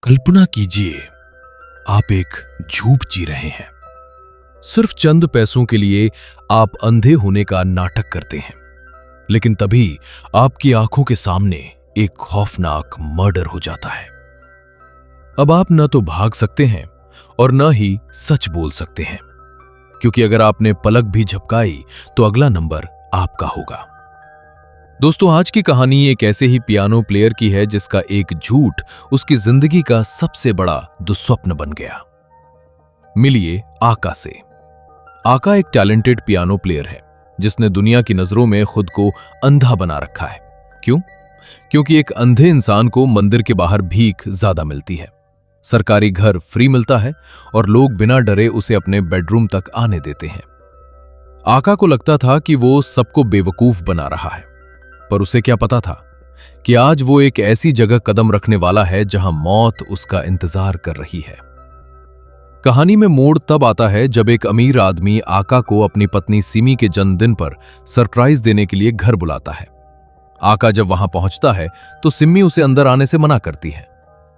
कल्पना कीजिए, आप एक झूठ जी रहे हैं। सिर्फ चंद पैसों के लिए आप अंधे होने का नाटक करते हैं, लेकिन तभी आपकी आंखों के सामने एक खौफनाक मर्डर हो जाता है। अब आप न तो भाग सकते हैं और न ही सच बोल सकते हैं, क्योंकि अगर आपने पलक भी झपकाई तो अगला नंबर आपका होगा। दोस्तों, आज की कहानी एक ऐसे ही पियानो प्लेयर की है जिसका एक झूठ उसकी जिंदगी का सबसे बड़ा दुस्वप्न बन गया। मिलिए आका से। आका एक टैलेंटेड पियानो प्लेयर है जिसने दुनिया की नजरों में खुद को अंधा बना रखा है। क्यों? क्योंकि एक अंधे इंसान को मंदिर के बाहर भीख ज्यादा मिलती है, सरकारी घर फ्री मिलता है और लोग बिना डरे उसे अपने बेडरूम तक आने देते हैं। आका को लगता था कि वो सबको बेवकूफ बना रहा है, पर उसे क्या पता था कि आज वो एक ऐसी जगह कदम रखने वाला है जहां मौत उसका इंतजार कर रही है। कहानी में मोड़ तब आता है जब एक अमीर आदमी आका को अपनी पत्नी सिमी के जन्मदिन पर सरप्राइज देने के लिए घर बुलाता है। आका जब वहां पहुंचता है तो सिमी उसे अंदर आने से मना करती है,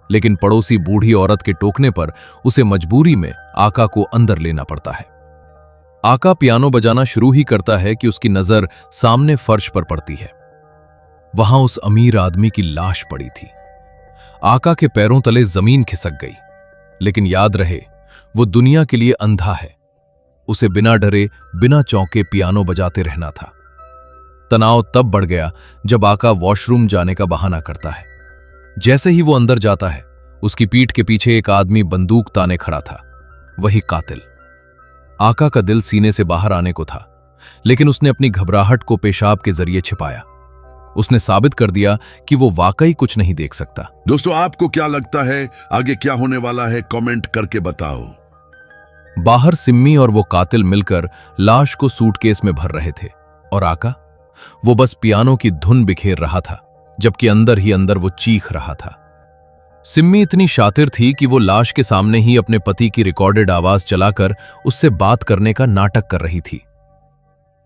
लेकिन पड़ोसी बूढ़ी औरत के टोकने पर उसे मजबूरी में आका को अंदर लेना पड़ता है। आका पियानो बजाना शुरू ही करता है कि उसकी नजर सामने फर्श पर पड़ती है। वहां उस अमीर आदमी की लाश पड़ी थी। आका के पैरों तले जमीन खिसक गई, लेकिन याद रहे, वो दुनिया के लिए अंधा है। उसे बिना डरे बिना चौंके पियानो बजाते रहना था। तनाव तब बढ़ गया जब आका वॉशरूम जाने का बहाना करता है। जैसे ही वो अंदर जाता है, उसकी पीठ के पीछे एक आदमी बंदूक ताने खड़ा था, वही कातिल। आका का दिल सीने से बाहर आने को था, लेकिन उसने अपनी घबराहट को पेशाब के जरिए छिपाया। उसने साबित कर दिया कि वो वाकई कुछ नहीं देख सकता। दोस्तों, आपको क्या लगता है आगे क्या होने वाला है? कमेंट करके बताओ। बाहर सिम्मी और वो कातिल मिलकर लाश को सूटकेस में भर रहे थे और आका, वो बस पियानो की धुन बिखेर रहा था, जबकि अंदर ही अंदर वो चीख रहा था। सिम्मी इतनी शातिर थी कि वो लाश के सामने ही अपने पति की रिकॉर्डेड आवाज चलाकर उससे बात करने का नाटक कर रही थी।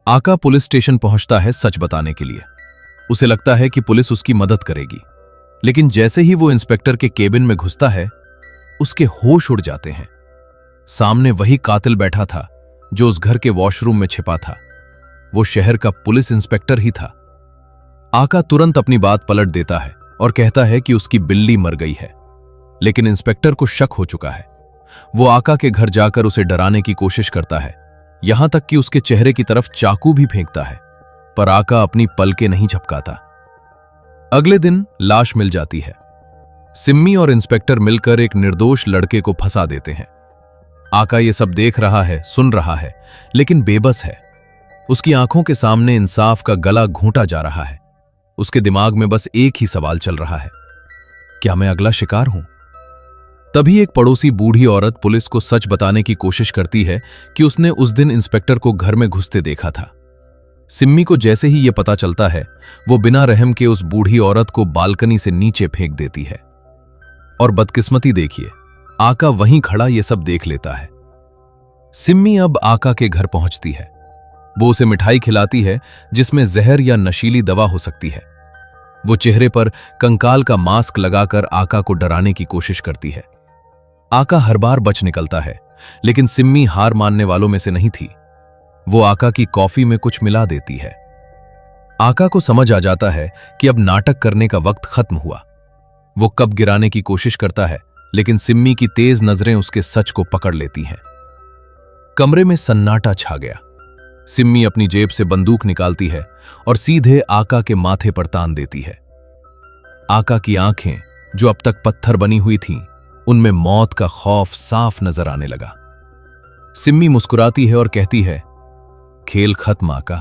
आका पुलिस स्टेशन पहुंचता है सच बताने के लिए। उसे लगता है कि पुलिस उसकी मदद करेगी, लेकिन जैसे ही वो इंस्पेक्टर के केबिन में घुसता है, उसके होश उड़ जाते हैं। सामने वही कातिल बैठा था जो उस घर के वॉशरूम में छिपा था। वो शहर का पुलिस इंस्पेक्टर ही था। आका तुरंत अपनी बात पलट देता है और कहता है कि उसकी बिल्ली मर गई है, लेकिन इंस्पेक्टर को शक हो चुका है। वो आका के घर जाकर उसे डराने की कोशिश करता है, यहां तक कि उसके चेहरे की तरफ चाकू भी फेंकता है, पर आका अपनी पलकें नहीं झपकाता। अगले दिन लाश मिल जाती है। सिम्मी और इंस्पेक्टर मिलकर एक निर्दोष लड़के को फंसा देते हैं। आका ये सब देख रहा है, सुन रहा है, लेकिन बेबस है। उसकी आंखों के सामने इंसाफ का गला घोंटा जा रहा है। उसके दिमाग में बस एक ही सवाल चल रहा है, क्या मैं अगला शिकार हूं? तभी एक पड़ोसी बूढ़ी औरत पुलिस को सच बताने की कोशिश करती है कि उसने उस दिन इंस्पेक्टर को घर में घुसते देखा था। सिम्मी को जैसे ही यह पता चलता है, वो बिना रहम के उस बूढ़ी औरत को बालकनी से नीचे फेंक देती है। और बदकिस्मती देखिए, आका वहीं खड़ा ये सब देख लेता है। सिम्मी अब आका के घर पहुंचती है। वो उसे मिठाई खिलाती है जिसमें जहर या नशीली दवा हो सकती है। वो चेहरे पर कंकाल का मास्क लगाकर आका को डराने की कोशिश करती है। आका हर बार बच निकलता है, लेकिन सिम्मी हार मानने वालों में से नहीं थी। वो आका की कॉफी में कुछ मिला देती है। आका को समझ आ जाता है कि अब नाटक करने का वक्त खत्म हुआ। वो कब गिराने की कोशिश करता है, लेकिन सिम्मी की तेज नजरें उसके सच को पकड़ लेती हैं। कमरे में सन्नाटा छा गया। सिम्मी अपनी जेब से बंदूक निकालती है और सीधे आका के माथे पर तान देती है। आका की आंखें, जो अब तक पत्थर बनी हुई थीं, उनमें मौत का खौफ साफ नजर आने लगा। सिम्मी मुस्कुराती है और कहती है, खेल खत्म आका।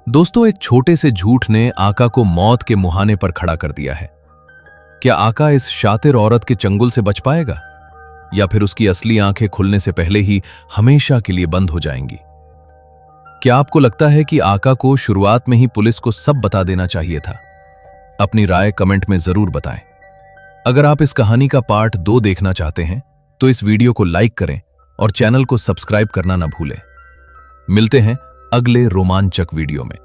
दोस्तों, एक छोटे से झूठ ने आका को मौत के मुहाने पर खड़ा कर दिया है। क्या आका इस शातिर औरत के चंगुल से बच पाएगा, या फिर उसकी असली आंखें खुलने से पहले ही हमेशा के लिए बंद हो जाएंगी? क्या आपको लगता है कि आका को शुरुआत में ही पुलिस को सब बता देना चाहिए था? अपनी राय कमेंट में जरूर बताएं। अगर आप इस कहानी का पार्ट 2 देखना चाहते हैं तो इस वीडियो को लाइक करें और चैनल को सब्सक्राइब करना ना भूलें। मिलते हैं अगले रोमांचक वीडियो में।